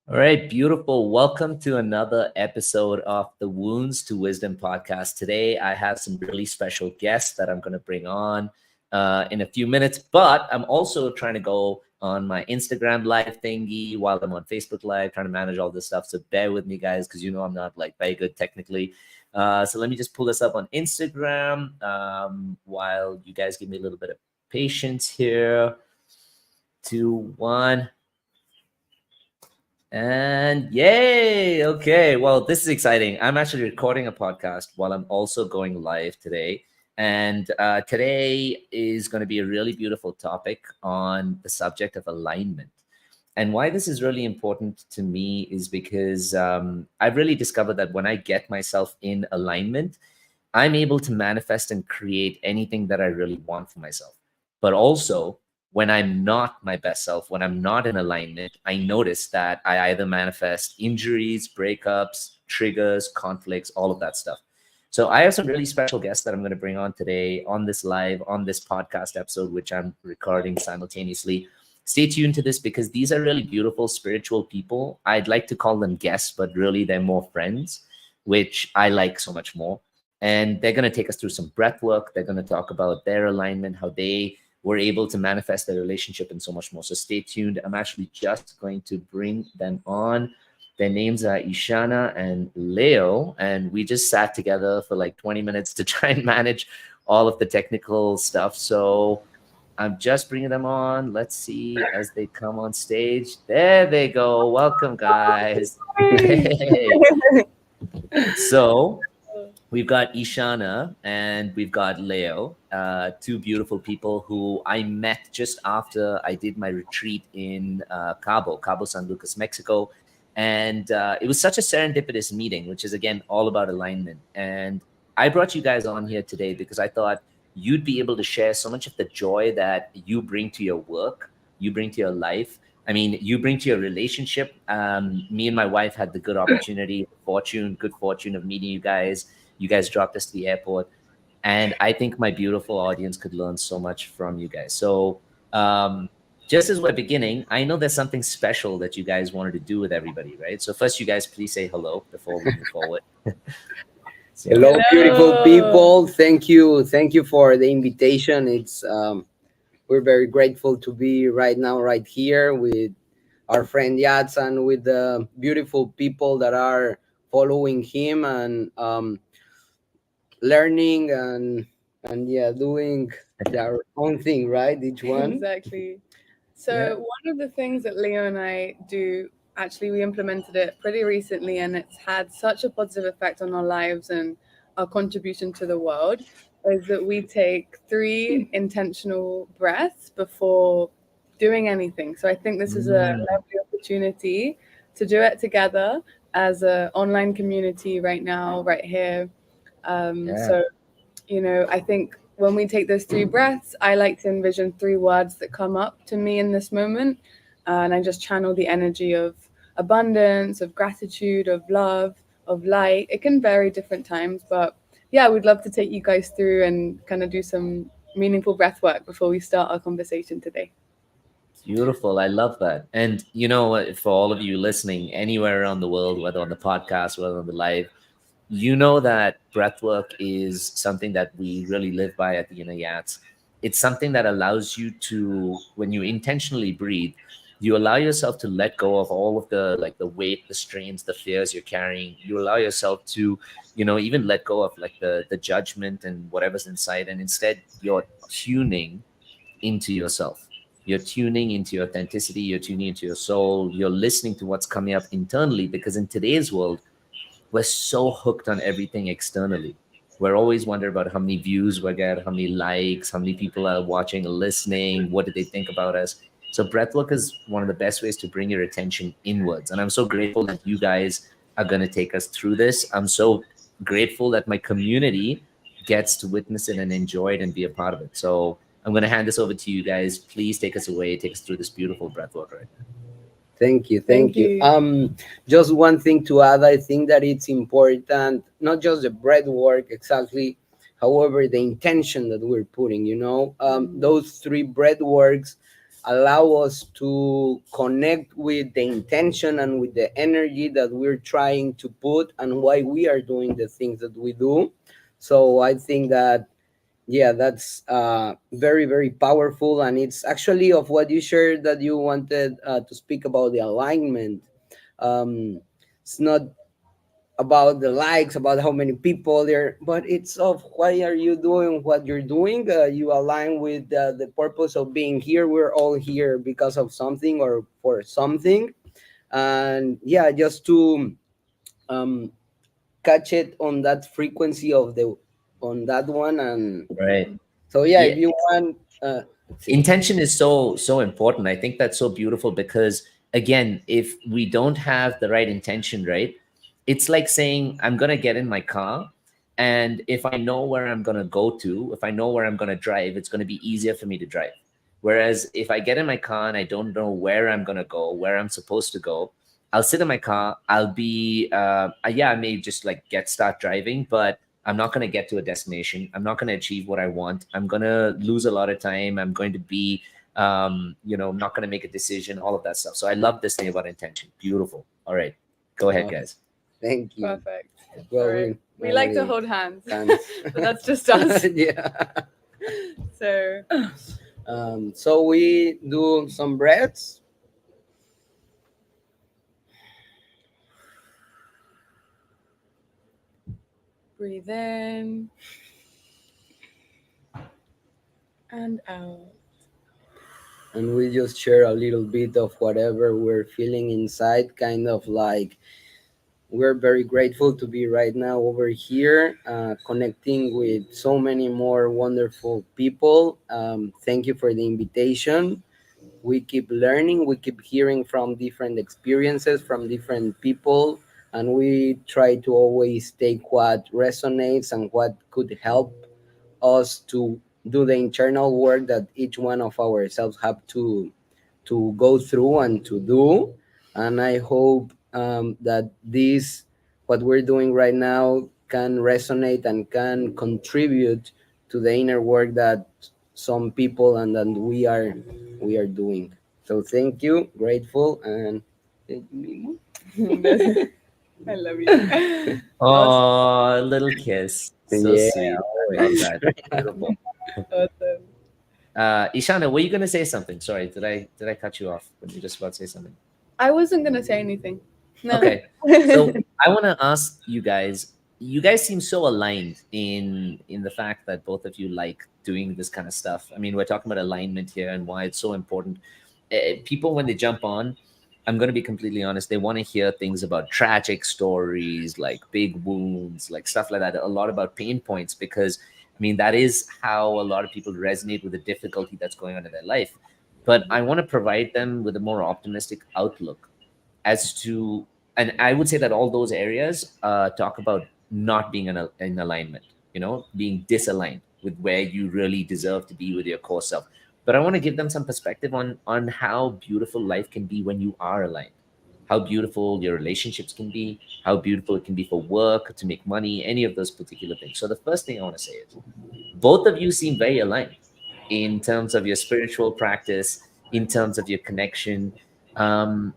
All right, beautiful. Welcome to another episode of the Wounds to Wisdom podcast. Today, I have some really special guests that I'm going to bring on in a few minutes, but I'm also trying to go on my Instagram live thingy while I'm on Facebook live, trying to manage all this stuff. So bear with me, guys, because you know I'm not like very good technically. So let me just pull this up on Instagram while you guys give me a little bit of patience here. Two, one. And yay! Okay, well, this is exciting. I'm actually recording a podcast while I'm also going live today. And today is going to be a really beautiful topic on the subject of alignment. And why this is really important to me is because I've really discovered that when I get myself in alignment, I'm able to manifest and create anything that I really want for myself. But also, when I'm not my best self, when I'm not in alignment, I notice that I either manifest injuries, breakups, triggers, conflicts, all of that stuff. So I have some really special guests that I'm going to bring on today on this live, on this podcast episode, which I'm recording simultaneously. Stay tuned to this because these are really beautiful spiritual people. I'd like to call them guests, but really they're more friends, which I like so much more. And they're going to take us through some breath work. They're going to talk about their alignment, how they were able to manifest their relationship, and so much more. So stay tuned. I'm actually just going to bring them on. Their names are Ishana and Leo. And we just sat together for like 20 minutes to try and manage all of the technical stuff. So I'm just bringing them on. Let's see as they come on stage. There they go. Welcome, guys. Hey. So we've got Ishana and we've got Leo, two beautiful people who I met just after I did my retreat in Cabo San Lucas, Mexico. And it was such a serendipitous meeting, which is, again, all about alignment. And I brought you guys on here today because I thought you'd be able to share so much of the joy that you bring to your work, you bring to your life. I mean, you bring to your relationship. Me and my wife had the good fortune of meeting you guys. You guys dropped us to the airport. And I think my beautiful audience could learn so much from you guys. So, just as we're beginning, I know there's something special that you guys wanted to do with everybody, right? So, first, you guys please say hello before we move forward. So, Hello, beautiful people. Thank you for the invitation. It's we're very grateful to be right now, right here with our friend Yats and with the beautiful people that are following him and learning and yeah, doing their own thing, right? Each one. Exactly. So yeah. one of the things that Leo and I do, actually, we implemented it pretty recently, and it's had such a positive effect on our lives and our contribution to the world, is that we take 3 intentional breaths before doing anything. So I think this is a Mm, lovely opportunity to do it together as an online community right now, right here. yeah. So I think when we take those 3 breaths, I like to envision 3 words that come up to me in this moment. And I just channel the energy of abundance, of gratitude, of love, of light. It can vary different times, but yeah, we'd love to take you guys through and kind of do some meaningful breath work before we start our conversation today. Beautiful. I love that. And you know what, for all of you listening anywhere around the world, whether on the podcast, whether on the live, you know that breathwork is something that we really live by at the Inner Yats. It's something that allows you to, when you intentionally breathe, you allow yourself to let go of all of the like the weight, the strains, the fears you're carrying. You allow yourself to, even let go of like the judgment and whatever's inside, and instead you're tuning into yourself. You're tuning into your authenticity, you're tuning into your soul, you're listening to what's coming up internally, because in today's world, we're so hooked on everything externally. We're always wondering about how many views we get, how many likes, how many people are watching or listening, what do they think about us. So breathwork is one of the best ways to bring your attention inwards. And I'm so grateful that you guys are going to take us through this. I'm so grateful that my community gets to witness it and enjoy it and be a part of it. So I'm going to hand this over to you guys. Please take us away, take us through this beautiful breathwork right now. Thank you, Thank thank you. you. Just one thing to add. I think that it's important, not just the breath work exactly, however, the intention that we're putting. Those 3 breath works allow us to connect with the intention and with the energy that we're trying to put and why we are doing the things that we do. So I think that, yeah, that's very, very powerful. And it's actually of what you shared that you wanted to speak about the alignment. It's not about the likes, about how many people there, but it's of why are you doing what you're doing. You align with the purpose of being here. We're all here because of something or for something. And yeah, just to um, catch it on that frequency of the on that one. And Right. so yeah, Yeah. if you want, see. Intention is so important. I think that's so beautiful because again, if we don't have the right intention, right, it's like saying I'm going to get in my car, and if I know where I'm going to go to, if I know where I'm going to drive, it's going to be easier for me to drive. Whereas if I get in my car and I don't know where I'm going to go, where I'm supposed to go, I'll sit in my car, I'll be yeah, I may just like start driving, but I'm not going to get to a destination. I'm not going to achieve what I want. I'm going to lose a lot of time. I'm going to be, I'm not going to make a decision, all of that stuff. So I love this thing about intention. Beautiful. All right. Go ahead, guys. Thank you. Perfect. Well, Sorry. We like to hold hands, hands. but that's just us. Yeah. So So we do some breaths. breathe in and out. And we just share a little bit of whatever we're feeling inside, kind of like we're very grateful to be right now over here, connecting with so many more wonderful people. Thank you for the invitation. We keep learning, we keep hearing from different experiences, from different people, and we try to always take what resonates and what could help us to do the internal work that each one of ourselves have to go through and to do. And I hope that this what we're doing right now can resonate and can contribute to the inner work that some people and that we are doing. So thank you, grateful, and I love you. Oh, a little kiss. So yeah, sweet. I love always. that. Beautiful. Awesome. Ishana, were you going to say something? Sorry, did I cut you off when you were just about to say something? I wasn't gonna say anything. No. Okay. So I want to ask you guys. You guys seem so aligned in the fact that both of you like doing this kind of stuff. I mean, we're talking about alignment here and why it's so important. People, when they jump on, I'm going to be completely honest, they want to hear things about tragic stories, like big wounds, like stuff like that. A lot about pain points, because I mean that is how a lot of people resonate with the difficulty that's going on in their life. But I want to provide them with a more optimistic outlook as to, and I would say that all those areas talk about not being in alignment, being disaligned with where you really deserve to be with your core self. But I want to give them some perspective on how beautiful life can be when you are aligned, how beautiful your relationships can be, how beautiful it can be for work, to make money, any of those particular things. So the first thing I want to say is both of you seem very aligned in terms of your spiritual practice, in terms of your connection. Um,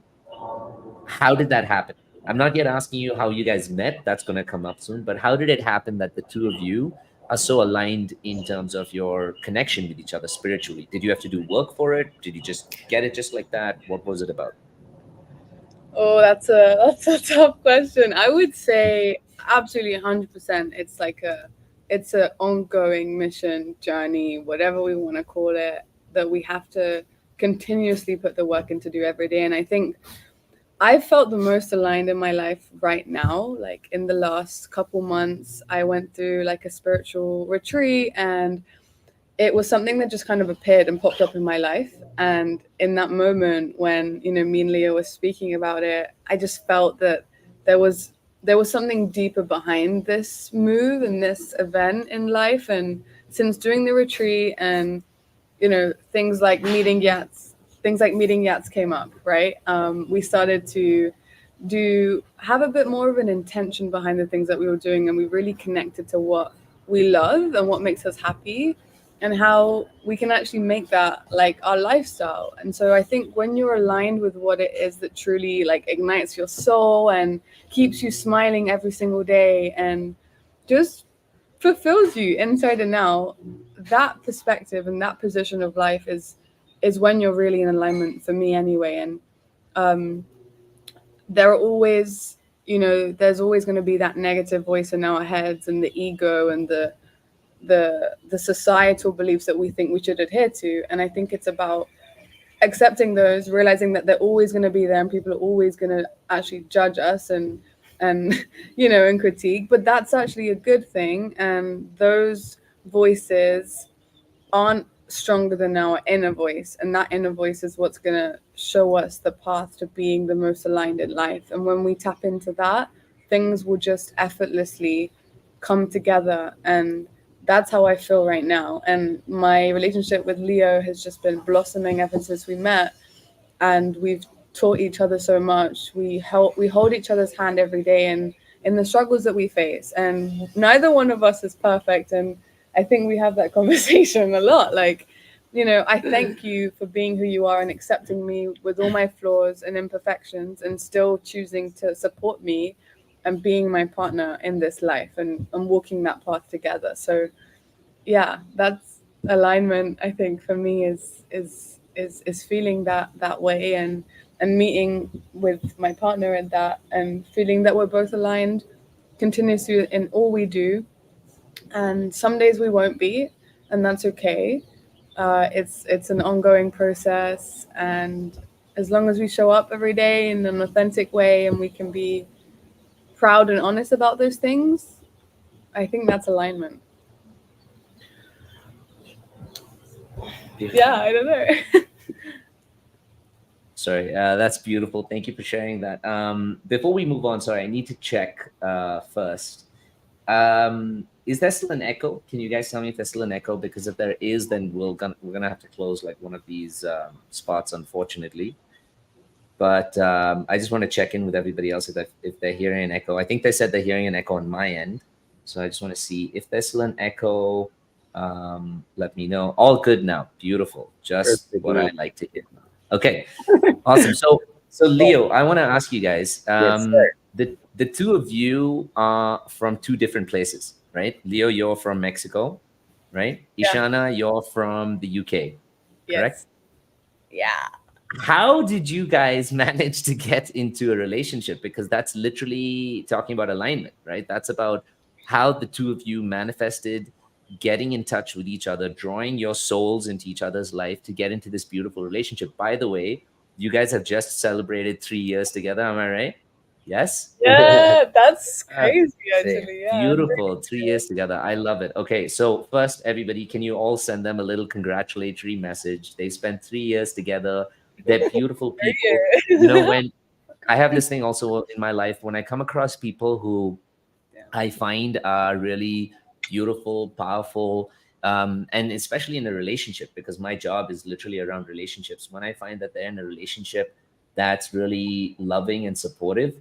how did that happen? I'm not yet asking you how you guys met. That's going to come up soon. But how did it happen that the two of you are so aligned in terms of your connection with each other spiritually? Did you have to do work for it? Did you just get it just like that? What was it about? Oh, that's a tough question. I would say absolutely 100%. It's a ongoing mission journey, whatever we want to call it, that we have to continuously put the work in to do every day. And I think I felt the most aligned in my life right now. Like in the last couple months, I went through like a spiritual retreat, and it was something that just kind of appeared and popped up in my life. And in that moment when, me and Leo was speaking about it, I just felt that there was something deeper behind this move and this event in life. And since doing the retreat and, things like meeting Yats came up, right? We started to have a bit more of an intention behind the things that we were doing, and we really connected to what we love and what makes us happy. and how we can actually make that like our lifestyle. And so I think when you're aligned with what it is that truly like ignites your soul and keeps you smiling every single day and just fulfills you inside and out, that perspective and that position of life is when you're really in alignment, for me anyway. And um there are always, there's always going to be that negative voice in our heads and the ego and the societal beliefs that we think we should adhere to. And I think it's about accepting those, realizing that they're always going to be there and people are always going to actually judge us and and critique, but that's actually a good thing. And those voices aren't stronger than our inner voice, and that inner voice is what's going to show us the path to being the most aligned in life. And when we tap into that, things will just effortlessly come together. And that's how I feel right now. And my relationship with Leo has just been blossoming ever since we met, and we've taught each other so much. We hold each other's hand every day and in the struggles that we face, and neither one of us is perfect. And I think we have that conversation a lot. Like, I thank you for being who you are and accepting me with all my flaws and imperfections, and still choosing to support me and being my partner in this life, and walking that path together. So yeah, that's alignment. I think for me is feeling that way, and meeting with my partner in that, and feeling that we're both aligned continuously in all we do. And some days we won't be, and that's okay. It's an ongoing process, and as long as we show up every day in an authentic way and we can be proud and honest about those things, I think that's alignment. Yeah, I don't know. Sorry, that's beautiful. Thank you for sharing that. Before we move on, sorry, I need to check first. Is there still an echo? Can you guys tell me if there's still an echo? Because if there is, then we're gonna have to close like one of these spots, unfortunately. But I just want to check in with everybody else if they're hearing an echo. I think they said they're hearing an echo on my end, so I just want to see if there's still an echo. Let me know. All good now. Beautiful. Just Perfect. what I like to hear. Okay, awesome. So Leo, I want to ask you guys. Yes, sir. The two of you are from two different places, right? Leo, you're from Mexico, right? Yeah. Ishana, you're from the UK, correct? Yes. Yeah. How did you guys manage to get into a relationship? Because that's literally talking about alignment, right? That's about how the two of you manifested getting in touch with each other, drawing your souls into each other's life to get into this beautiful relationship. By the way, you guys have just celebrated 3 years together. Am I right? Yes. Yeah, that's Uh, crazy actually. Yeah. Beautiful. 3 years together. I love it. Okay. So, first, everybody, can you all send them a little congratulatory message? They spent 3 years together. They're beautiful people. When I have this thing also in my life, when I come across people who I find are really beautiful, powerful, and especially in a relationship, because my job is literally around relationships. When I find that they're in a relationship that's really loving and supportive,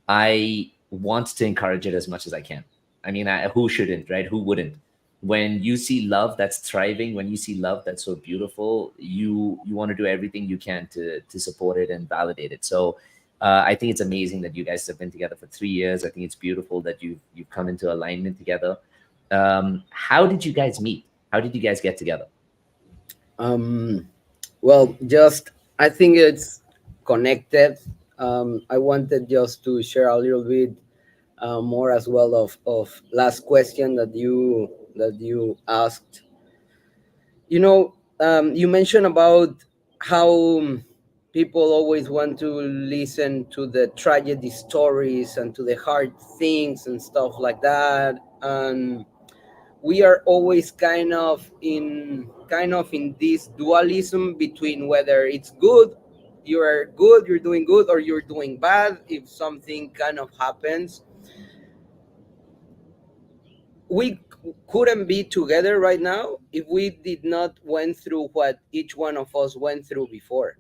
I want to encourage it as much as I can. I mean, who shouldn't, right? Who wouldn't? When you see love that's thriving, when you see love that's so beautiful, you want to do everything you can to support it and validate it. So I think it's amazing that you guys have been together for 3 years. I think it's beautiful that you've come into alignment together. How did you guys meet? How did you guys get together? Um, well, just I think it's connected. I wanted just to share a little bit more as well of last question that you asked. You mentioned about how people always want to listen to the tragedy stories and to the hard things and stuff like that, and we are always kind of in this dualism between whether it's good, you're doing good, or you're doing bad. If something kind of happens, we couldn't be together right now if we did not went through what each one of us went through before.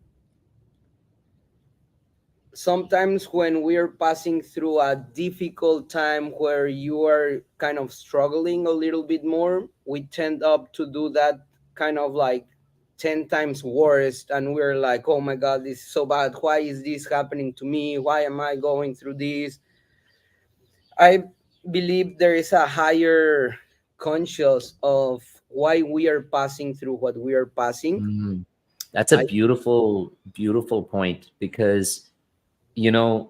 sometimes when we're passing through a difficult time where you are kind of struggling a little bit more, we tend up to do that kind of like 10 times worse, and we're like, oh my god, this is so bad, why is this happening to me, why am I going through this? I believe there is a higher conscious of why we are passing through what we are passing. Mm. That's a I beautiful, beautiful point because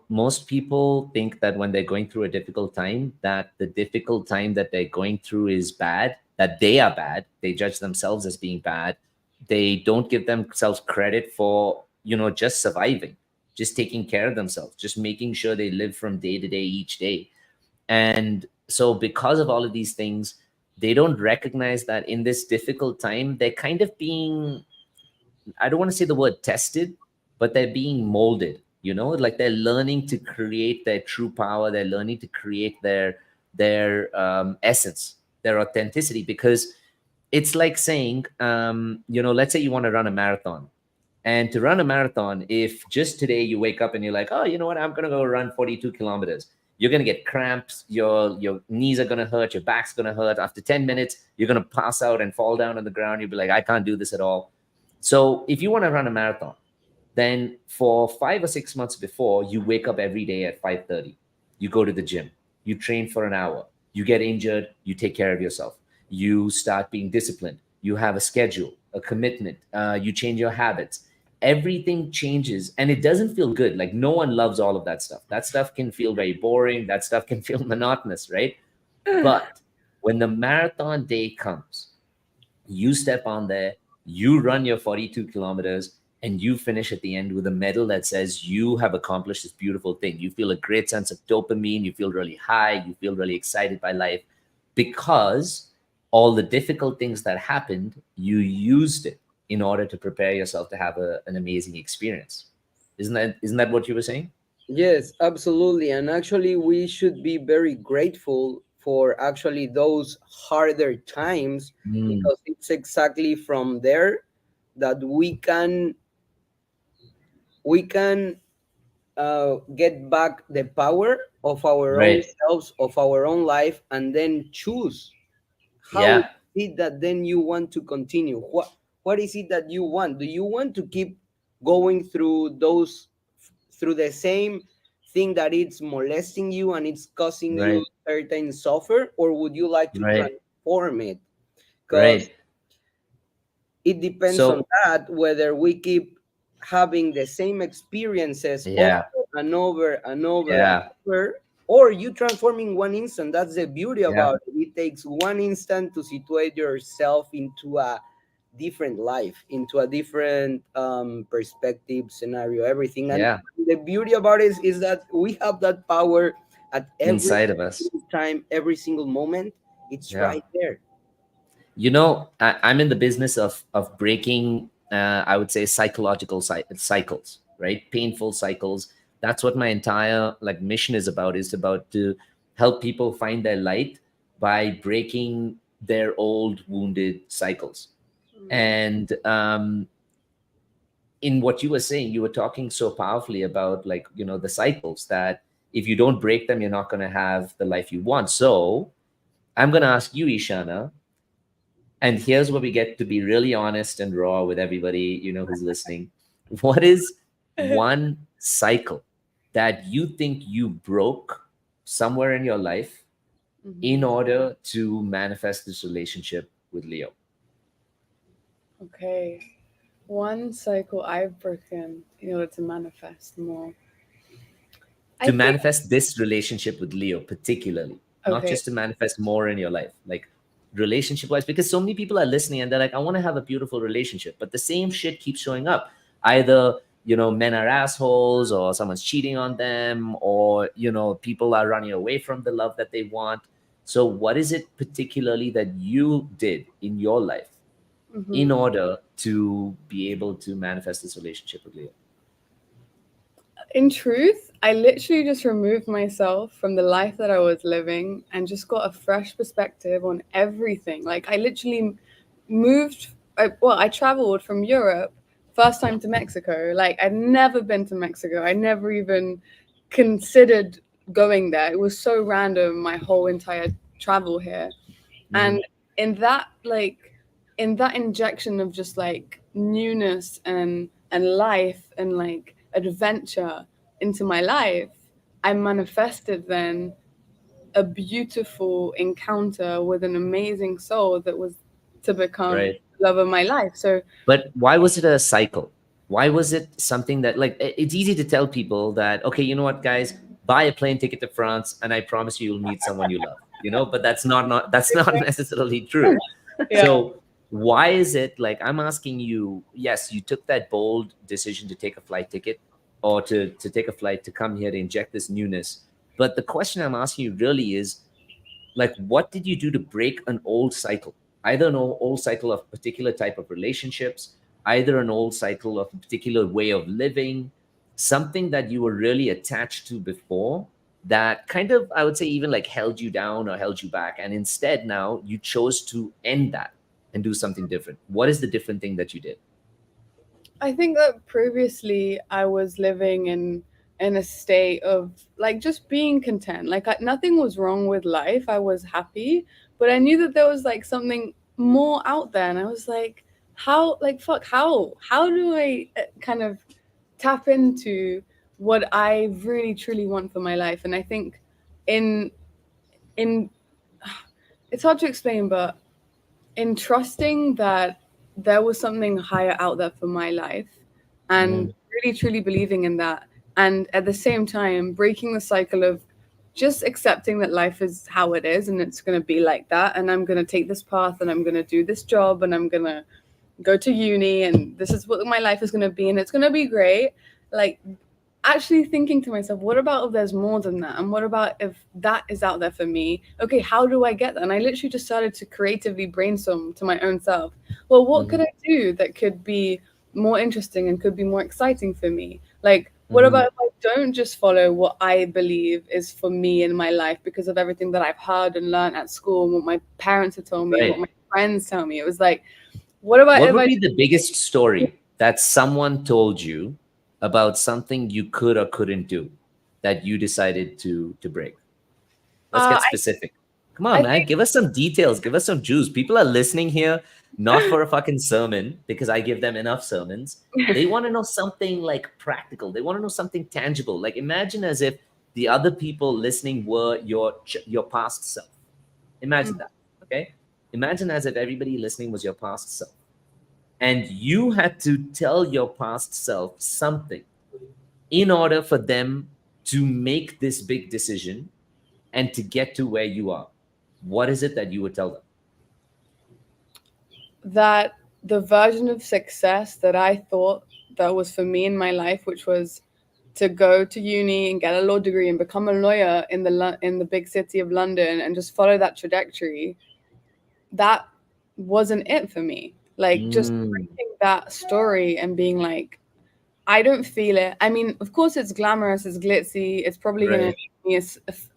most people think that when they're going through a difficult time, that the difficult time that they're going through is bad, that they are bad. They judge themselves as being bad. They don't give themselves credit for, just surviving, just taking care of themselves, just making sure they live from day to day each day. And so, because of all of these things, they don't recognize that in this difficult time, they're kind of being, I don't want to say the word tested, but they're being molded, like they're learning to create their true power. They're learning to create their essence, their authenticity, because it's like saying, let's say you want to run a marathon. And to run a marathon, if just today you wake up and you're like, oh, you know what, I'm going to go run 42 kilometers, you're going to get cramps, your knees are going to hurt, your back's going to hurt. After 10 minutes, you're going to pass out and fall down on the ground. You'll be like, I can't do this at all. So if you want to run a marathon, then for 5 or 6 months before, you wake up every day at 5:30. You go to the gym, you train for an hour, you get injured, you take care of yourself, you start being disciplined, you have a schedule, a commitment, you change your habits. Everything changes and it doesn't feel good. Like no one loves all of that stuff. That stuff can feel very boring. That stuff can feel monotonous, right? But when the marathon day comes, you step on there, you run your 42 kilometers, and you finish at the end with a medal that says you have accomplished this beautiful thing. You feel a great sense of dopamine. You feel really high. You feel really excited by life because all the difficult things that happened, you used it in order to prepare yourself to have an amazing experience. Isn't that what you were saying? Yes, absolutely. And actually, we should be very grateful for actually those harder times, Mm, because it's exactly from there that we can get back the power of our own right. selves, of our own life, and then choose how is Yeah. it that then you want to continue. What is it that you want? Do you want to keep going through the same thing that it's molesting you and it's causing you Right. certain suffer, or would you like to Right. transform it? Because Right. it depends on So that, whether we keep having the same experiences over yeah. and over and over and Yeah. over, or you transform in one instant. That's the beauty Yeah. about it. It takes one instant to situate yourself into a different life, into a different perspective, scenario, everything. And Yeah. the beauty about it is that we have that power at every Inside of us. single time, every single moment. It's Yeah. right there. I'm in the business of breaking, I would say, psychological cycles, right? Painful cycles. That's what my entire like mission is about. Is about to help people find their light by breaking their old wounded cycles. And in what you were saying, you were talking so powerfully about like the cycles that if you don't break them, you're not going to have the life you want. So I'm going to ask you, Ishana, and here's where we get to be really honest and raw with everybody, who's listening. What is one cycle that you think you broke somewhere in your life in Mhm. order to manifest this relationship with Leo? Okay. One cycle I've broken in order to manifest more. I To think, manifest this relationship with Leo, particularly, not okay. just to manifest more in your life, like relationship wise, because so many people are listening and they're like, I want to have a beautiful relationship, but the same shit keeps showing up. Either, men are assholes, or someone's cheating on them, or, people are running away from the love that they want. So, what is it particularly that you did in your life in Mhm. order to be able to manifest this relationship with Leo? In truth, I literally just removed myself from the life that I was living and just got a fresh perspective on everything. Like I literally moved. I traveled from Europe first time to Mexico. Like, I'd never been to Mexico. I never even considered going there. It was so random, my whole entire travel here. And in that, like, in that injection of just like newness and life and like adventure into my life, I manifested then a beautiful encounter with an amazing soul that was to become Right. the love of my life. So But why was it a cycle? Why was it something that, like, it's easy to tell people that, okay, you know what, guys, buy a plane ticket to France and I promise you, you'll meet someone you love, but that's that's not necessarily true. yeah. So why is it, like, I'm asking you, yes, you took that bold decision to take a flight ticket, or to take a flight to come here to inject this newness. But the question I'm asking you really is, like, what did you do to break an old cycle? Either an old cycle of particular type of relationships, either an old cycle of a particular way of living, something that you were really attached to before, that kind of, I would say, even like held you down or held you back, and instead now you chose to end that and do something different. What is the different thing that you did? I think that previously I was living in a state of like just being content. Like, nothing was wrong with life. I was happy, but I knew that there was like something more out there, and I was like, how, like, fuck, how do I kind of tap into what I really truly want for my life? And I think in in it's hard to explain, but in trusting that there was something higher out there for my life, and really truly believing in that, and at the same time breaking the cycle of just accepting that life is how it is and it's going to be like that, and I'm going to take this path and I'm going to do this job and I'm going to go to uni and this is what my life is going to be and it's going to be great. Like, actually thinking to myself, what about if there's more than that? And what about if that is out there for me? Okay, how do I get that? And I literally just started to creatively brainstorm to my own self. Well, what could I do that could be more interesting and could be more exciting for me? Like, what about if I don't just follow what I believe is for me in my life because of everything that I've heard and learned at school and what my parents have told me and what my friends tell me? It was like, what about What if would be the biggest story that someone told you about something you could or couldn't do that you decided to break? Let's get specific. Come on, man. Give us some details. Give us some juice. People are listening here, not for a fucking sermon, because I give them enough sermons. They want to know something like practical. They want to know something tangible. Like, imagine as if the other people listening were your past self. Imagine that. Okay. Imagine as if everybody listening was your past self, and you had to tell your past self something in order for them to make this big decision and to get to where you are. What is it that you would tell them? That the version of success that I thought that was for me in my life, which was to go to uni and get a law degree and become a lawyer in the big city of London and just follow that trajectory, that wasn't it for me. Like, just breaking that story and being like, I don't feel it. I mean, of course, it's glamorous, it's glitzy, it's probably going to make me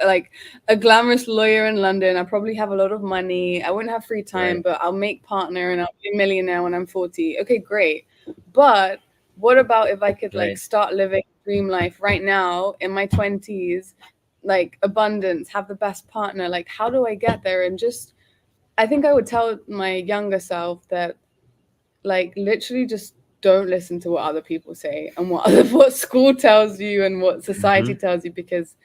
like a glamorous lawyer in London. I probably have a lot of money. I won't have free time, but I'll make partner and I'll be a millionaire when I'm 40. Okay, great. But what about if I could like start living dream life right now in my 20s, like abundance, have the best partner? Like, how do I get there? And just, I think I would tell my younger self that, like, literally just don't listen to what other people say and what school tells you and what society tells you, because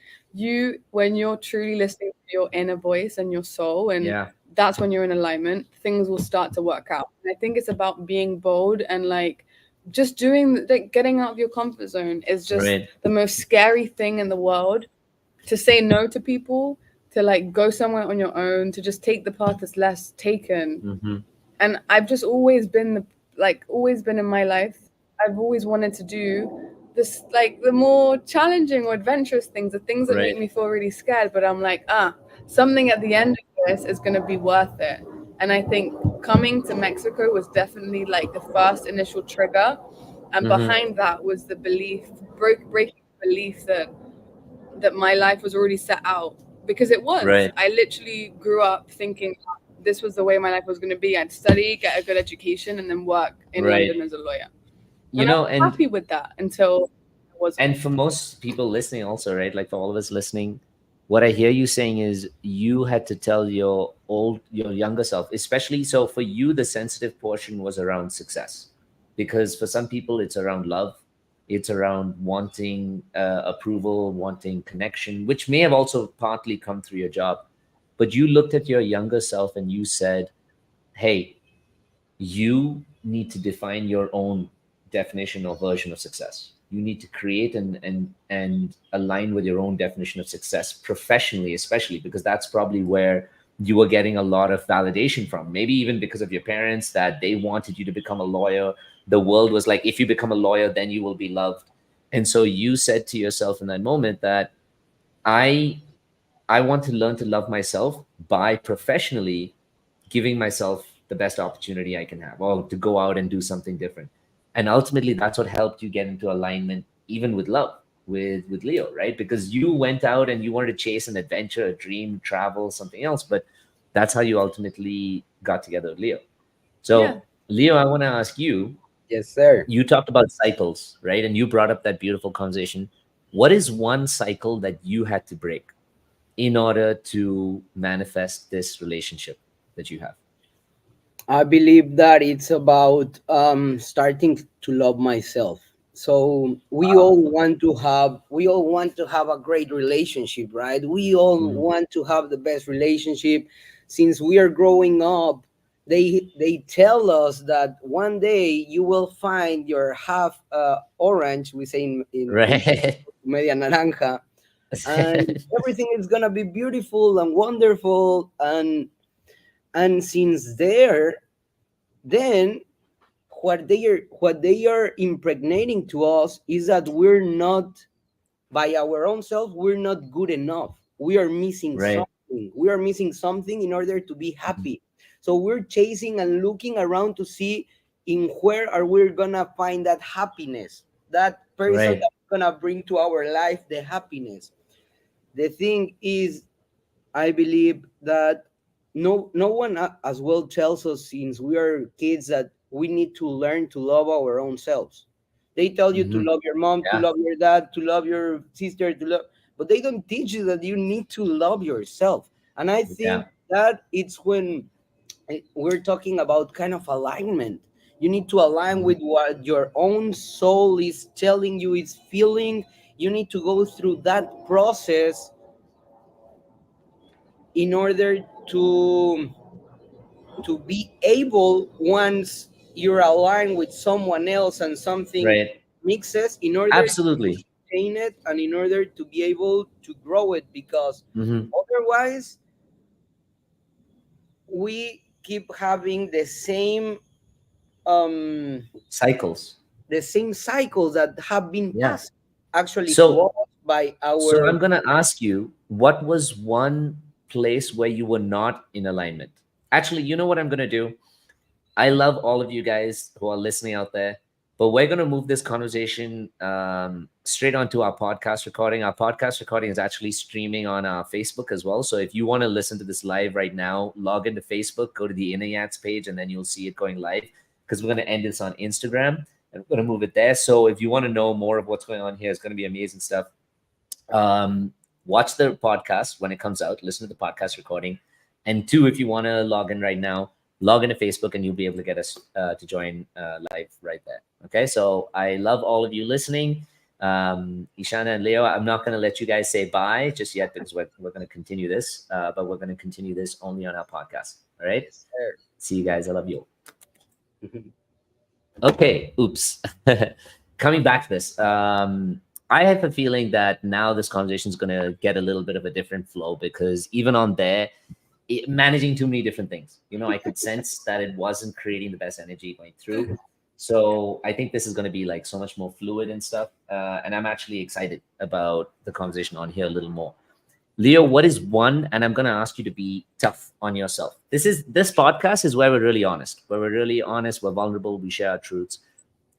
when you're truly listening to your inner voice and your soul, and that's when you're in alignment, things will start to work out. And I think it's about being bold and like just doing, like, getting out of your comfort zone is just the most scary thing in the world. To say no to people, to like go somewhere on your own, to just take the path that's less taken. And I've just always been in my life, I've always wanted to do this, like the more challenging or adventurous things, the things that make me feel really scared. But I'm like, something at the end of this is going to be worth it. And I think coming to Mexico was definitely like the first initial trigger. And behind that was the belief, breaking the belief that my life was already set out, because it was. I literally grew up thinking this was the way my life was going to be. I'd study, get a good education, and then work in London as a lawyer. you And I know, was happy with that until I wasn't. and for most people listening also, right, like for all of us listening, what I hear you saying is you had to tell your younger self, especially, so for you the sensitive portion was around success, because for some people it's around love, it's around wanting approval, wanting connection, which may have also partly come through your job. But you looked at your younger self and you said, hey, you need to define your own definition or version of success. You need to create and align with your own definition of success professionally, especially because that's probably where you were getting a lot of validation from. Maybe even because of your parents, that they wanted you to become a lawyer. The world was like, if you become a lawyer, then you will be loved. And so you said to yourself in that moment that I I want to learn to love myself by professionally giving myself the best opportunity I can have, or to go out and do something different. And ultimately, that's what helped you get into alignment, even with love, with Leo, right? Because you went out and you wanted to chase an adventure, a dream, travel, something else. But that's how you ultimately got together with Leo. Yeah. So, Leo, I want to ask you. Yes, sir. You talked about cycles, right? And you brought up that beautiful conversation. What is one cycle that you had to break in order to manifest this relationship that you have? I believe that it's about starting to love myself. So we all want to have a great relationship, right? We all Mhm. want to have the best relationship. Since we are growing up, they tell us that one day you will find your half orange. We say in Right. media naranja, and everything is gonna be beautiful and wonderful. And since there, then what they are impregnating to us is that we're not, by our own self, we're not good enough. We are missing Right. something. We are missing something in order to be happy. So we're chasing and looking around to see in where are we gonna find that happiness, that person Right. that's gonna bring to our life the happiness. The thing is, I believe that no one as well tells us since we are kids that we need to learn to love our own selves. They tell you to Mhm. love your mom, to Yeah. love your dad, to love your sister, to love, but they don't teach you that you need to love yourself. And I Yeah. think that it's when we're talking about kind of alignment. You need to align Mhm. with what your own soul is telling you, is feeling. You need to go through that process in order to be able, once you're aligned with someone else and something Right. mixes, in order to Absolutely. maintain it and in order to be able to grow it, because Mhm. otherwise we keep having um Cycles. the same cycles that have been Yeah. passed actually to So, us by so our. I'm gonna ask you, what was one place where you were not in alignment? Actually, you know what I'm gonna do? I love all of you guys who are listening out there, but we're going to move this conversation straight onto our podcast recording. Our podcast recording is actually streaming on our Facebook as well. So if you want to listen to this live right now, log into Facebook, go to the Inner Yats page, and then you'll see it going live, because we're going to end this on Instagram and we're going to move it there. So if you want to know more of what's going on here, it's going to be amazing stuff. Um, Watch the podcast when it comes out, listen to the podcast recording. And two, if you want to log in right now, log into Facebook and you'll be able to get us to join live right there. Okay, so I love all of you listening. Ishana and Leo, I'm not going to let you guys say bye just yet, because we're going to continue this, but we're going to continue this only on our podcast. All right, Yes, sir. see you guys. I love you. Okay, oops. Coming back to this, I have a feeling that now this conversation is going to get a little bit of a different flow, because even on there, managing too many different things, I could sense that it wasn't creating the best energy going through. So I think this is going to be like so much more fluid and stuff. And I'm actually excited about the conversation on here a little more. Leo, what is one, and I'm going to ask you to be tough on yourself. This podcast is where we're really honest, we're vulnerable, we share our truths.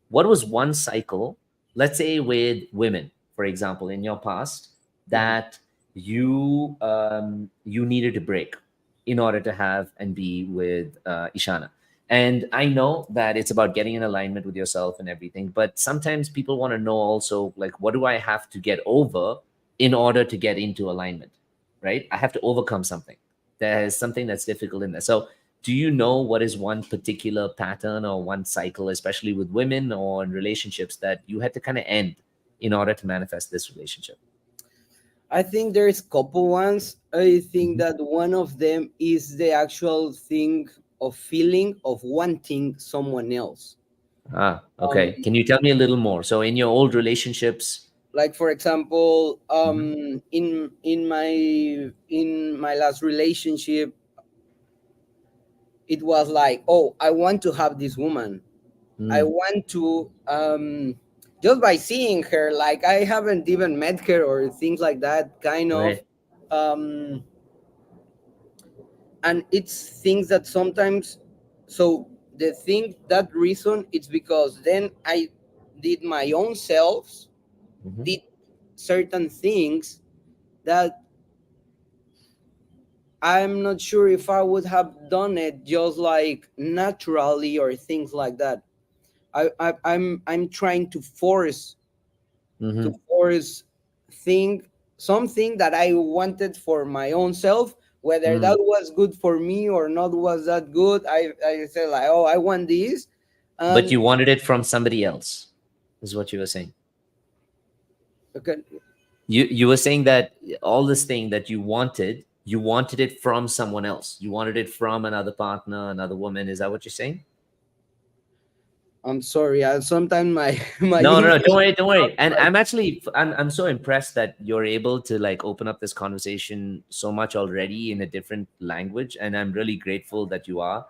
What was one cycle, let's say with women, for example, in your past, Mhm. that you needed to break in order to have and be with Ishana? And I know that it's about getting in alignment with yourself and everything, but sometimes people want to know also, like, what do I have to get over in order to get into alignment, right? I have to overcome something. There's something that's difficult in there. So, do you know what is one particular pattern or one cycle, especially with women or in relationships, that you had to kind of end in order to manifest this relationship? I think there's couple ones. I think Mhm. that one of them is the actual thing of feeling of wanting someone else. Ah, Um, okay. Can you tell me a little more? So, in your old relationships, like for example, Mhm. in my last relationship, it was like, oh, I want to have this woman. I Mm, want to just by seeing her, like I haven't even met her or things like that, kind of. right. Um, and it's things that sometimes, so the thing that reason it's because then I did my own selves, Mhm. did certain things that I'm not sure if I would have done it just like naturally or things like that. I'm trying to Mhm. force thing something that I wanted for my own self, whether Mm. that was good for me or not was that good. I said like, oh, I want this, But and you wanted it from somebody else, is what you were saying. okay, You were saying that all this thing that you wanted it from someone else. You wanted it from another partner, another woman. Is that what you're saying? I'm sorry. Sometimes my my No, no, no. English Don't worry, is don't not worry. And like I'm so impressed that you're able to like open up this conversation so much already in a different language, and I'm really grateful that you are,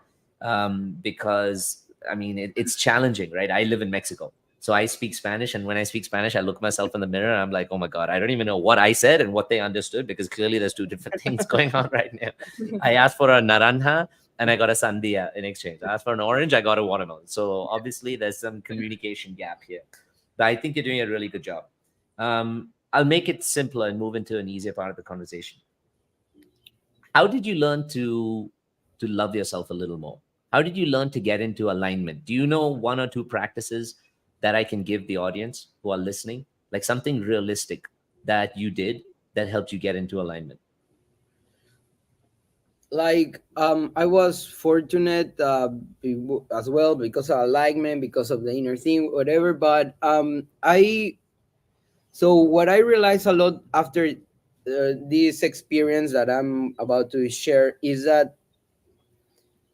because I mean it's challenging, right? I live in Mexico, so I speak Spanish, and when I speak Spanish, I look myself in the mirror, and I'm like, oh my god, I don't even know what I said and what they understood, because clearly there's two different things going on right now. I asked for a naranja, and I got a sandia in exchange. I asked for an orange, I got a watermelon. So obviously there's some communication gap here. But I think you're doing a really good job. I'll make it simpler and move into an easier part of the conversation. How did you learn to love yourself a little more? How did you learn to get into alignment? Do you know one or two practices that I can give the audience who are listening, like something realistic that you did that helped you get into alignment? like I was fortunate as well because of alignment, because of the inner thing, whatever. But I so what I realized a lot after this experience that I'm about to share is that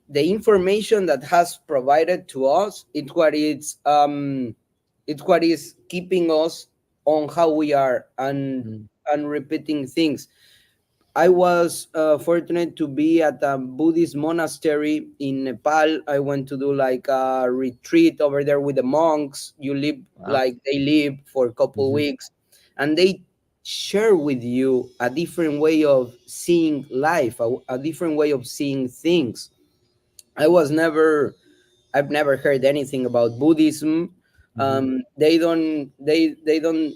the information that has provided to us it's what is keeping us on how we are Mm. and repeating things. I was fortunate to be at a Buddhist monastery in Nepal. I went to do like a retreat over there with the monks. You live Wow. like they live for a couple Hmm. weeks, and they share with you a different way of seeing life, a different way of seeing things. I was never I've never heard anything about Buddhism. Hmm. They don't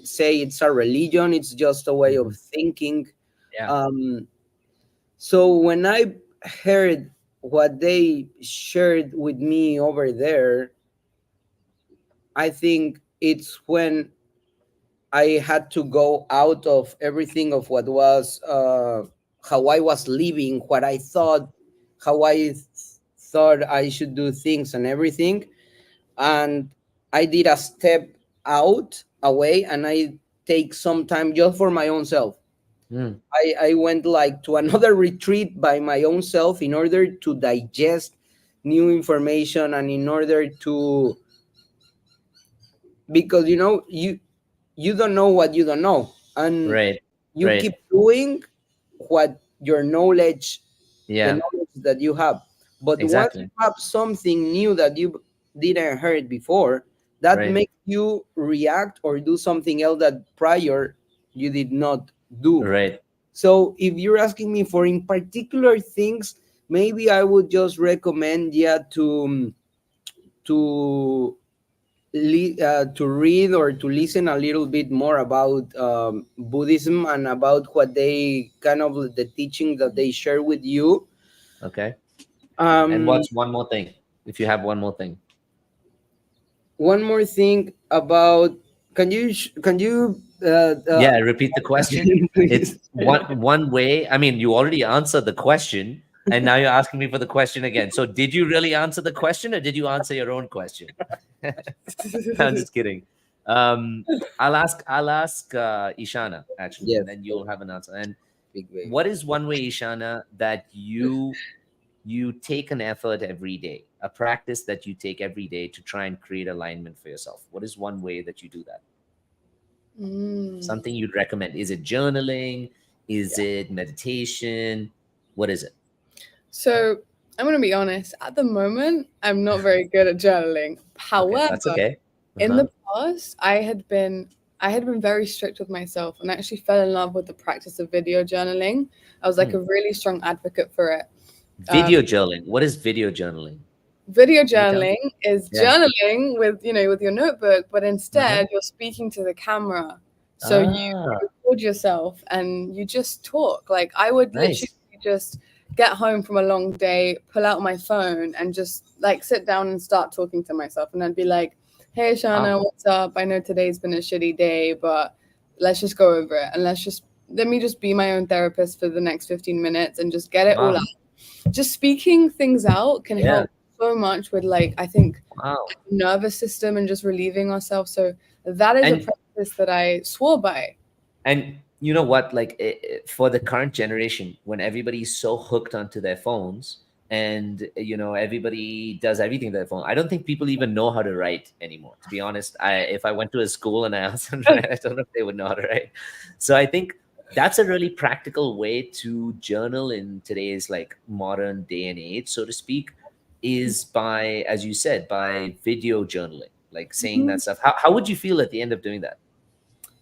say it's a religion. It's just a way of Hmm. thinking. Yeah. Um, so when I heard what they shared with me over there, I think it's when I had to go out of everything of what was how I was living, what I thought, how thought I should do things and everything, and I did a step out away, and I take some time just for my own self. Mm. I went like to another retreat by my own self in order to digest new information and in order to, because you don't know what you don't know, and Right. you keep Right. doing what your knowledge, the Yeah. knowledge that you have. But once you Exactly. have something new that you didn't heard before, that Right. makes you react or do something else that prior you did not do. Right. So if you're asking me for in particular things, maybe I would just recommend, yeah, to to read or to listen a little bit more about Buddhism and about what they kind of the teaching that they share with you. Okay. And Um, what's one more thing? if you have one more thing. One more thing about, can you Yeah, repeat the question. It's please? one way. I mean, you already answered the question, and now you're asking me for the question again. So, did you really answer the question, or did you answer your own question? I'm just kidding. Um, I'll ask Ishana actually, and Yes, then you'll have an answer. And big way. what is one way, Ishana, that you take an effort every day, a practice that you take every day to try and create alignment for yourself? What is one way that you do that? Mm. Something you'd recommend? Is it journaling? Is Yeah. it meditation? What is it? So I'm going to be honest. At the moment, I'm not very good at journaling. Okay, However, that's okay. in Uh-huh. the past, I had been very strict with myself and actually fell in love with the practice of video journaling. I was like Hmm. a really strong advocate for it. Video journaling. What is video journaling? Video Can you tell me? journaling is Yeah. journaling with your notebook, but Uh-huh. instead you're speaking to the camera. So you Ah, record yourself and you just talk. Like I would literally nice. just get home from a long day, pull out my phone and just like sit down and start talking to myself. And I'd be like, "Hey Shana, Wow. what's up? I know today's been a shitty day, but let's just go over it and let me just be my own therapist for the next 15 minutes and just get it all Wow. out." Just speaking things out can Yeah. help so much with like I think Wow. nervous system and just relieving ourselves. So that is a And practice that I swore by. and you know what? Like for the current generation, when everybody's so hooked onto their phones, and everybody does everything with their phone, I don't think people even know how to write anymore. To be honest, if I went to a school and I asked them to write, I don't know if they would know how to write. So I think that's a really practical way to journal in today's like modern day and age, so to speak, is by, as you said, by video journaling, like saying that stuff. How would you feel at the end of doing that?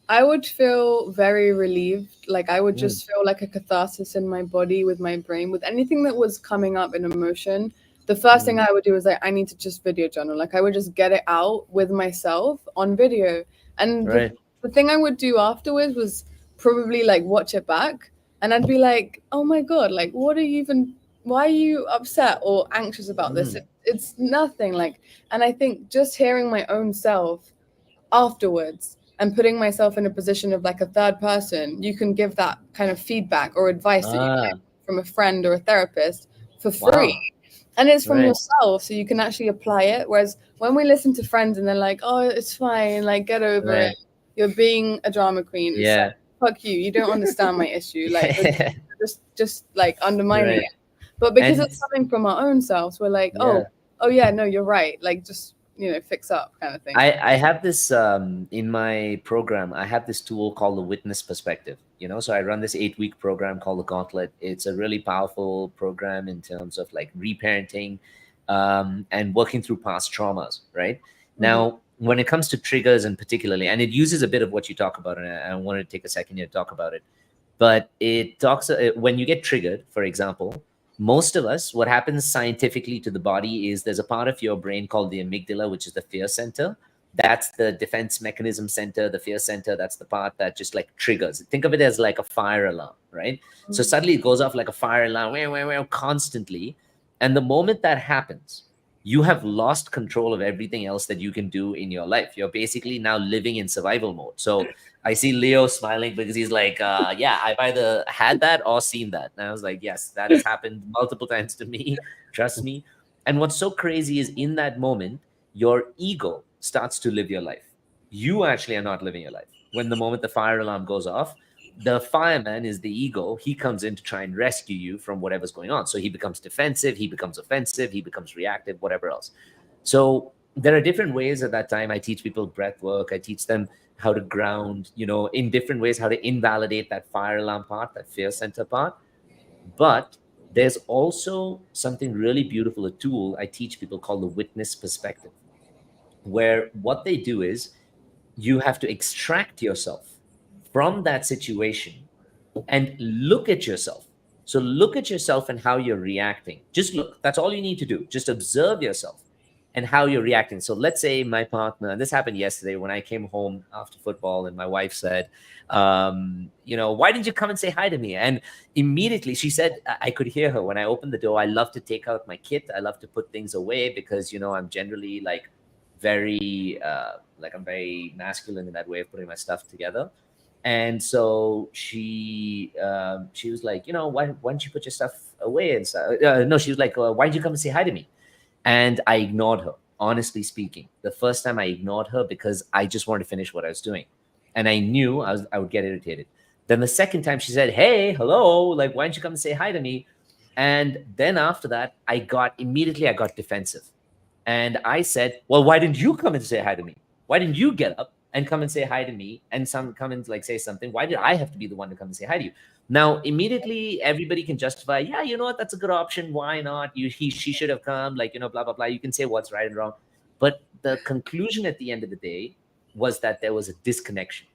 I would feel very relieved. Like I would Mm, just feel like a catharsis in my body with my brain with anything that was coming up in emotion. The first thing mm, I would do is like I need to just video journal. Like I would just get it out with myself on video. And the, right. the thing I would do afterwards was probably like watch it back and I'd be like, "Oh my god, like what are you even why are you upset or anxious about this? Mm, It's nothing." Like and I think just hearing my own self afterwards and putting myself in a position of like a third person, you can give that kind of feedback or advice that you ah, get from a friend or a therapist for free. wow. And it's from Right. yourself, so you can actually apply it. Whereas when we listen to friends and they're like, "Oh, it's fine, like get over it. Right. You're being a drama queen." It's like, Yeah. fuck you. You don't understand my issue. Like you're just like undermining Right. it. But because And it's coming from our own selves, we're like, yeah, oh yeah, no, you're right. Like just fix up kind of thing. I have this in my program. I have this tool called the Witness Perspective. So I run this 8-week program called the Gauntlet. It's a really powerful program in terms of like reparenting, and working through past traumas. Right Mhm. now, when it comes to triggers, and particularly, and it uses a bit of what you talk about, and I wanted to take a second here to talk about it. But it talks when you get triggered, for example, most of us, what happens scientifically to the body is there's a part of your brain called the amygdala, which is the fear center. That's the defense mechanism center, the fear center. That's the part that just like triggers. Think of it as like a fire alarm, right? So suddenly it goes off like a fire alarm, wow, wow, wow, constantly. And the moment that happens, you have lost control of everything else that you can do in your life. You're basically now living in survival mode. So I see Leo smiling because he's like, yeah, I've either had that or seen that. And I was like, yes, that has happened multiple times to me. Trust me. And what's so crazy is in that moment, your ego starts to live your life. You actually are not living your life. When the moment the fire alarm goes off, the fireman is the ego. He comes in to try and rescue you from whatever's going on. So he becomes defensive, he becomes offensive, he becomes reactive, whatever else. So there are different ways at that time. I teach people breath work. I teach them how to ground, in different ways, how to invalidate that fire alarm part, that fear center part. But there's also something really beautiful, a tool I teach people called the witness perspective, where what they do is you have to extract yourself from that situation and look at yourself. So look at yourself and how you're reacting. Just look. That's all you need to do. Just observe yourself. and how you're reacting. So let's say my partner, and this happened yesterday when I came home after football, and my wife said, why didn't you come and say hi to me? And immediately she said, I could hear her when I opened the door. I love to take out my kit. I love to put things away because, I'm generally like I'm very masculine in that way of putting my stuff together. And so she was like, why don't you put your stuff away? And so, no, she was like, why did you come and say hi to me? And I ignored her, honestly speaking. The first time I ignored her because I just wanted to finish what I was doing. And I knew I would get irritated. Then the second time she said, hey, hello, like, why don't you come and say hi to me? And then after that, I got defensive. And I said, well, why didn't you come and say hi to me? Why didn't you get up and come and say hi to me and come and like say something? Why did I have to be the one to come and say hi to you? Now, immediately, everybody can justify, yeah, you know what, that's a good option. Why not? She should have come, like, blah, blah, blah. You can say what's right and wrong. But the conclusion at the end of the day was that there was a disconnection.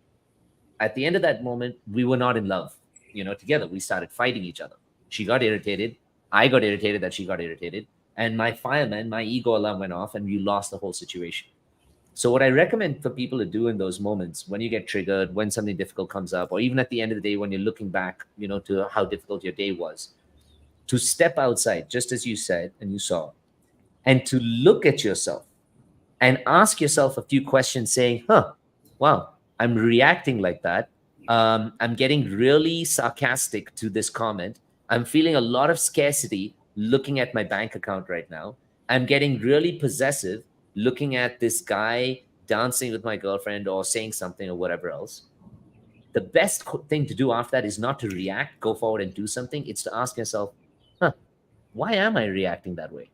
At the end of that moment, we were not in love, together. We started fighting each other. She got irritated. I got irritated that she got irritated. And my fireman, my ego alarm went off, and we lost the whole situation. So what I recommend for people to do in those moments, when you get triggered, when something difficult comes up, or even at the end of the day, when you're looking back, to how difficult your day was, to step outside, just as you said and you saw, and to look at yourself and ask yourself a few questions saying, wow, I'm reacting like that. I'm getting really sarcastic to this comment. I'm feeling a lot of scarcity looking at my bank account right now. I'm getting really possessive looking at this guy dancing with my girlfriend or saying something or whatever else. The best thing to do after that is not to react, go forward and do something. It's to ask yourself, why am I reacting that way?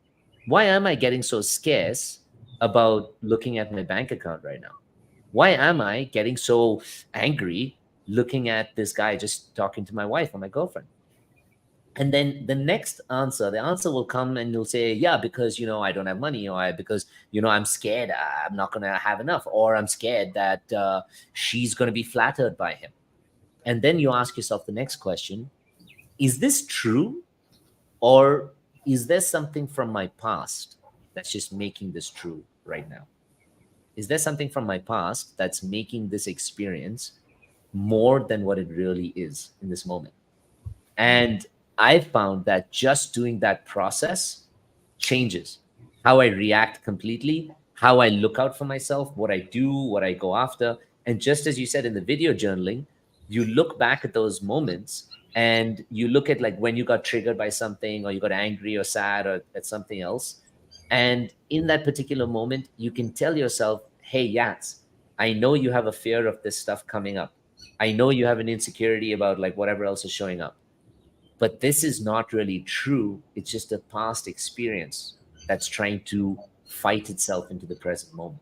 Why am I getting so scarce about looking at my bank account right now? Why am I getting so angry looking at this guy just talking to my wife or my girlfriend? And then the answer will come and you'll say, yeah, because, I don't have money, or because, I'm scared I'm not going to have enough, or I'm scared that she's going to be flattered by him. And then you ask yourself the next question, is this true? Or is there something from my past that's just making this true right now? Is there something from my past that's making this experience more than what it really is in this moment? And I found that just doing that process changes how I react completely, how I look out for myself, what I do, what I go after. And just as you said in the video journaling, you look back at those moments and you look at like when you got triggered by something, or you got angry or sad or at something else. And in that particular moment, you can tell yourself, hey, Yats, I know you have a fear of this stuff coming up. I know you have an insecurity about like whatever else is showing up. But this is not really true. It's just a past experience that's trying to fight itself into the present moment.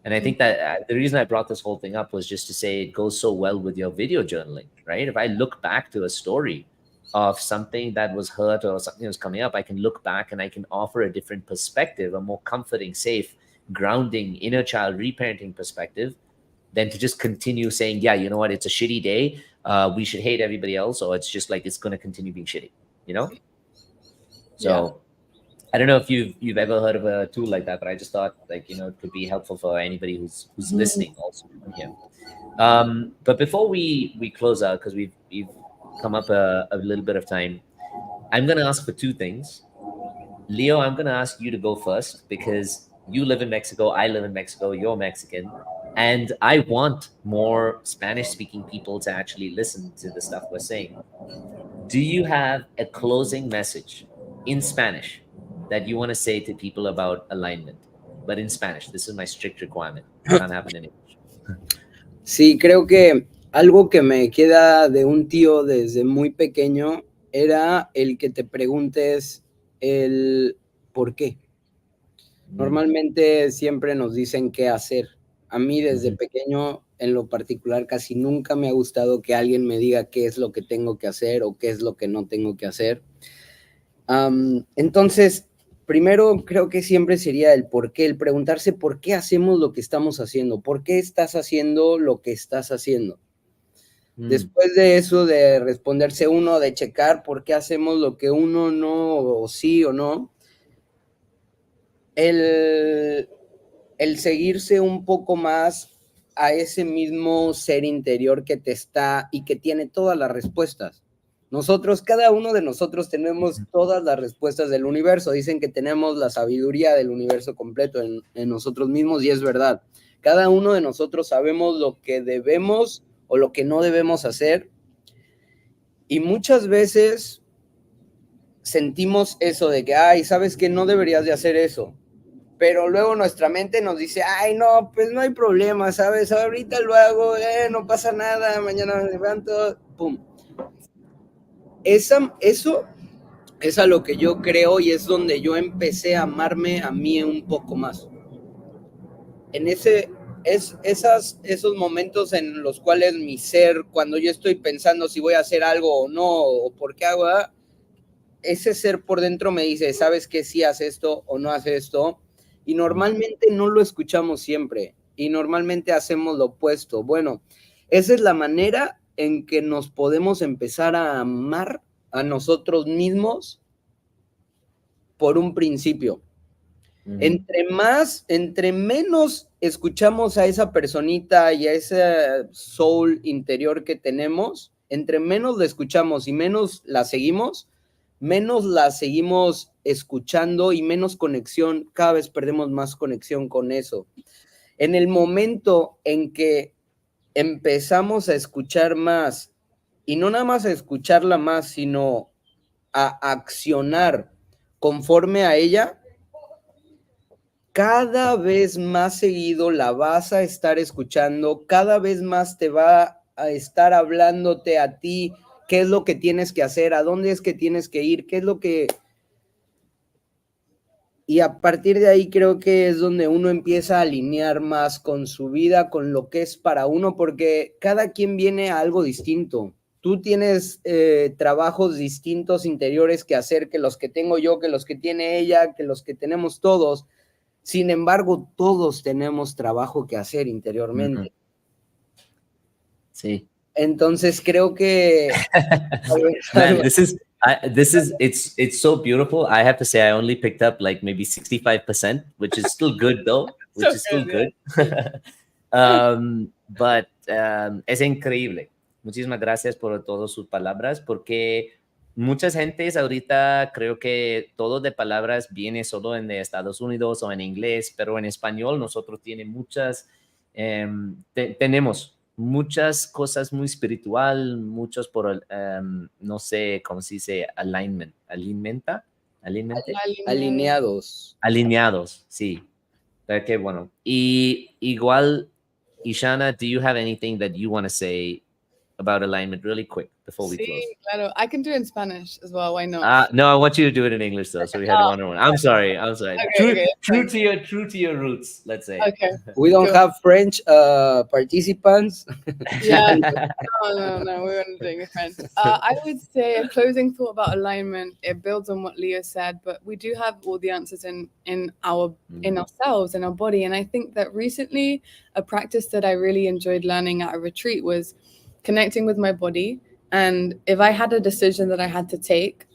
And I think that the reason I brought this whole thing up was just to say it goes so well with your video journaling, right? If I look back to a story of something that was hurt or something that was coming up, I can look back and I can offer a different perspective, a more comforting, safe, grounding, inner child reparenting perspective, than to just continue saying, yeah, you know what, it's a shitty day. We should hate everybody else, or it's just like it's going to continue being shitty, So I don't know if you've ever heard of a tool like that, but I just thought like, it could be helpful for anybody who's listening also. Yeah. But before we close out, because we've come up a little bit of time, I'm going to ask for two things. Leo, I'm going to ask you to go first because you live in Mexico. I live in Mexico. You're Mexican. And I want more Spanish-speaking people to actually listen to the stuff we're saying. Do you have a closing message in Spanish that you want to say to people about alignment? But in Spanish, this is my strict requirement. It can't happen in English. Sí, creo que algo que me queda de un tío desde muy pequeño era el que te preguntes el por qué. Normalmente siempre nos dicen qué hacer. A mí desde pequeño, en lo particular, casi nunca me ha gustado que alguien me diga qué es lo que tengo que hacer o qué es lo que no tengo que hacer. Entonces, primero creo que siempre sería el por qué, el preguntarse por qué hacemos lo que estamos haciendo, por qué estás haciendo lo que estás haciendo. Después de eso, de responderse uno, de checar por qué hacemos lo que uno no, o sí o no, el, el seguirse un poco más a ese mismo ser interior que te está y que tiene todas las respuestas. Nosotros, cada uno de nosotros tenemos todas las respuestas del universo. Dicen que tenemos la sabiduría del universo completo en nosotros mismos y es verdad. Cada uno de nosotros sabemos lo que debemos o lo que no debemos hacer y muchas veces sentimos eso de que, ay, sabes que no deberías de hacer eso. Pero luego nuestra mente nos dice, ay, no, pues no hay problema, ¿sabes? Ahorita lo hago, no pasa nada, mañana me levanto, pum. Eso es a lo que yo creo y es donde yo empecé a amarme a mí un poco más. En esos momentos en los cuales mi ser, cuando yo estoy pensando si voy a hacer algo o no, o por qué hago, ese ser por dentro me dice, ¿sabes qué? Si haces esto o no haces esto. Y normalmente no lo escuchamos siempre. Y normalmente hacemos lo opuesto. Bueno, esa es la manera en que nos podemos empezar a amar a nosotros mismos por un principio. Entre menos escuchamos a esa personita y a ese soul interior que tenemos, entre menos la escuchamos y menos la seguimos escuchando y menos conexión, cada vez perdemos más conexión con eso. En el momento en que empezamos a escuchar más, y no nada más a escucharla más, sino a accionar conforme a ella, cada vez más seguido la vas a estar escuchando, cada vez más te va a estar hablándote a ti qué es lo que tienes que hacer, a dónde es que tienes que ir, qué es lo que... Y a partir de ahí creo que es donde uno empieza a alinear más con su vida, con lo que es para uno, porque cada quien viene a algo distinto. Tú tienes trabajos distintos interiores que hacer que los que tengo yo, que los que tiene ella, que los que tenemos todos. Sin embargo, todos tenemos trabajo que hacer interiormente. Sí. Entonces creo que Man, it's so beautiful. I have to say I only picked up like maybe 65%, which is still good though, which is still good. But es increíble. Muchísimas gracias por todas sus palabras, porque muchas gentes ahorita creo que todo de palabras viene solo en de Estados Unidos o en inglés, pero en español nosotros tenemos muchas cosas muy espiritual, muchos por, no sé cómo se dice, alineados, sí. Pero qué bueno. Y igual, Ishana, do you have anything that you want to say about alignment really quick before we close? Claro. I can do it in Spanish as well. Why not? No, I want you to do it in English though. So we had one-on-one. I'm sorry. Okay, True to your roots, let's say. Okay. We don't have French participants. Yeah. No. We weren't doing it French. I would say a closing thought about alignment. It builds on what Leo said, but we do have all the answers in ourselves, in our body. And I think that recently, a practice that I really enjoyed learning at a retreat was connecting with my body. And if I had a decision that I had to take,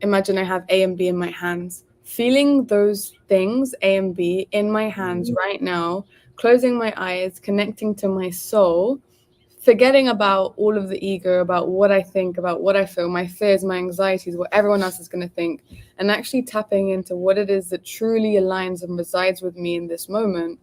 imagine I have A and B in my hands, feeling those things, A and B, in my hands right now, closing my eyes, connecting to my soul, forgetting about all of the ego, about what I think, about what I feel, my fears, my anxieties, what everyone else is going to think, and actually tapping into what it is that truly aligns and resides with me in this moment.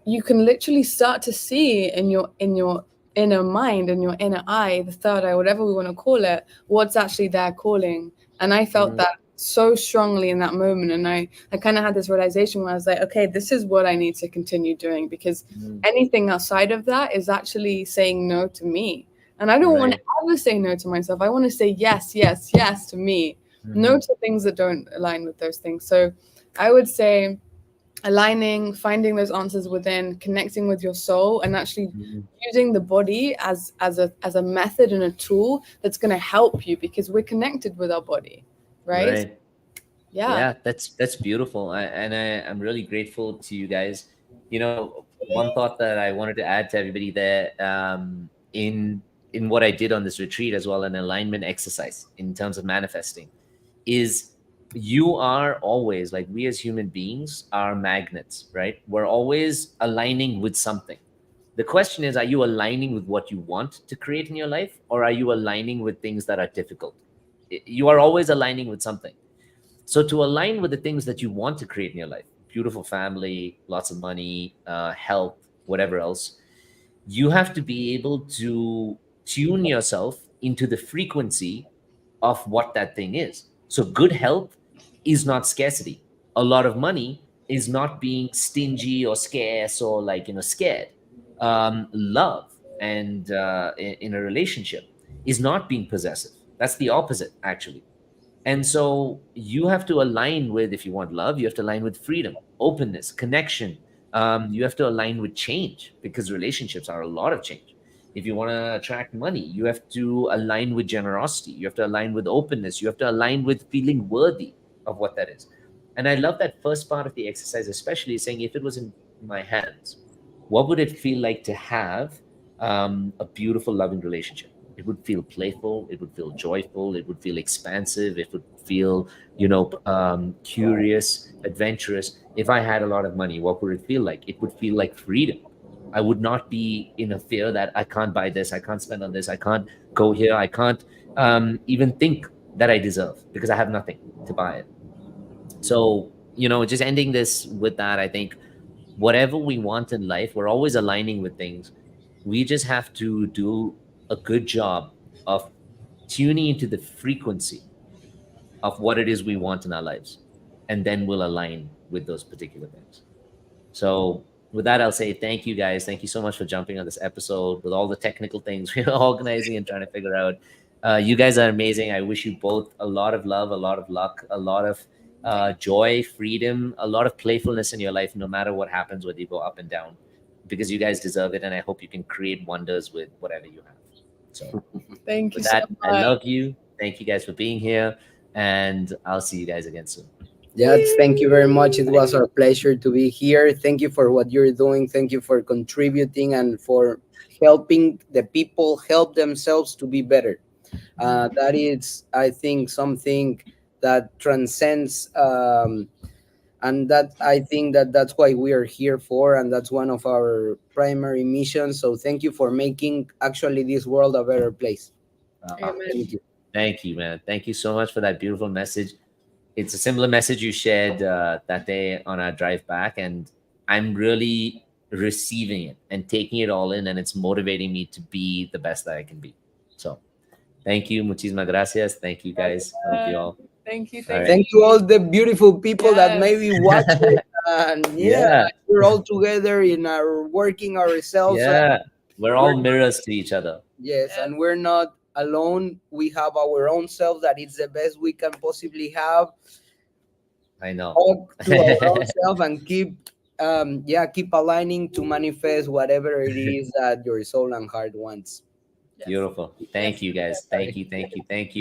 You can literally start to see in your inner mind and your inner eye, the third eye, whatever we want to call it, what's actually there calling. And I felt that so strongly in that moment. And I kind of had this realization where I was like, okay, this is what I need to continue doing, because anything outside of that is actually saying no to me. And I don't want to ever say no to myself. I want to say yes, yes, yes to me. No to things that don't align with those things. So I would say aligning, finding those answers within, connecting with your soul, and actually using the body as a method and a tool that's going to help you, because we're connected with our body, right? Yeah, that's beautiful. I'm really grateful to you guys. You know, one thought that I wanted to add to everybody there, in what I did on this retreat as well, an alignment exercise in terms of manifesting, is you are always, like, we as human beings are magnets, right? We're always aligning with something. The question is, are you aligning with what you want to create in your life, or are you aligning with things that are difficult? You are always aligning with something. So to align with the things that you want to create in your life, beautiful family, lots of money, health, whatever else, you have to be able to tune yourself into the frequency of what that thing is. So good health is not scarcity. A lot of money is not being stingy or scarce or, like, scared. Love and in a relationship is not being possessive. That's the opposite, actually. And so you have to align with, if you want love, you have to align with freedom, openness, connection. You have to align with change, because relationships are a lot of change. If you want to attract money, you have to align with generosity. You have to align with openness. You have to align with feeling worthy of what that is. And I love that first part of the exercise, especially saying, if it was in my hands, what would it feel like to have a beautiful, loving relationship? It would feel playful. It would feel joyful. It would feel expansive. It would feel, curious, adventurous. If I had a lot of money, what would it feel like? It would feel like freedom. I would not be in a fear that I can't buy this, I can't spend on this, I can't go here, I can't even think that I deserve, because I have nothing to buy it. So, just ending this with that, I think whatever we want in life, we're always aligning with things. We just have to do a good job of tuning into the frequency of what it is we want in our lives, and then we'll align with those particular things. So, with that, I'll say thank you, guys. Thank you so much for jumping on this episode with all the technical things we're organizing and trying to figure out. You guys are amazing. I wish you both a lot of love, a lot of luck, a lot of joy, freedom, a lot of playfulness in your life, no matter what happens, whether you go up and down, because you guys deserve it. And I hope you can create wonders with whatever you have. So, Thank you with so that, much. I love you. Thank you guys for being here. And I'll see you guys again soon. Yes, thank you very much. It was our pleasure to be here. Thank you for what you're doing. Thank you for contributing and for helping the people help themselves to be better. That is, I think, something that transcends, and that I think that that's why we are here for, and that's one of our primary missions. So thank you for making actually this world a better place. Amen. Thank you. Thank you, man. Thank you so much for that beautiful message. It's a similar message you shared that day on our drive back, and I'm really receiving it and taking it all in, and it's motivating me to be the best that I can be. So, thank you, muchísimas gracias. Thank you, guys. I love you all. Thank you. All Thank right. Thank you all the beautiful people that Yes. maybe watch it, and Yeah, we're all together in our working ourselves. yeah. We're all mirrors to each other. Yes, Yes. and we're not alone. We have our own self that is the best we can possibly have. I know. Talk to our own self and keep aligning to manifest whatever it is that your soul and heart wants. Yes. Beautiful. Thank you, guys. Thank you. Thank you. Thank you.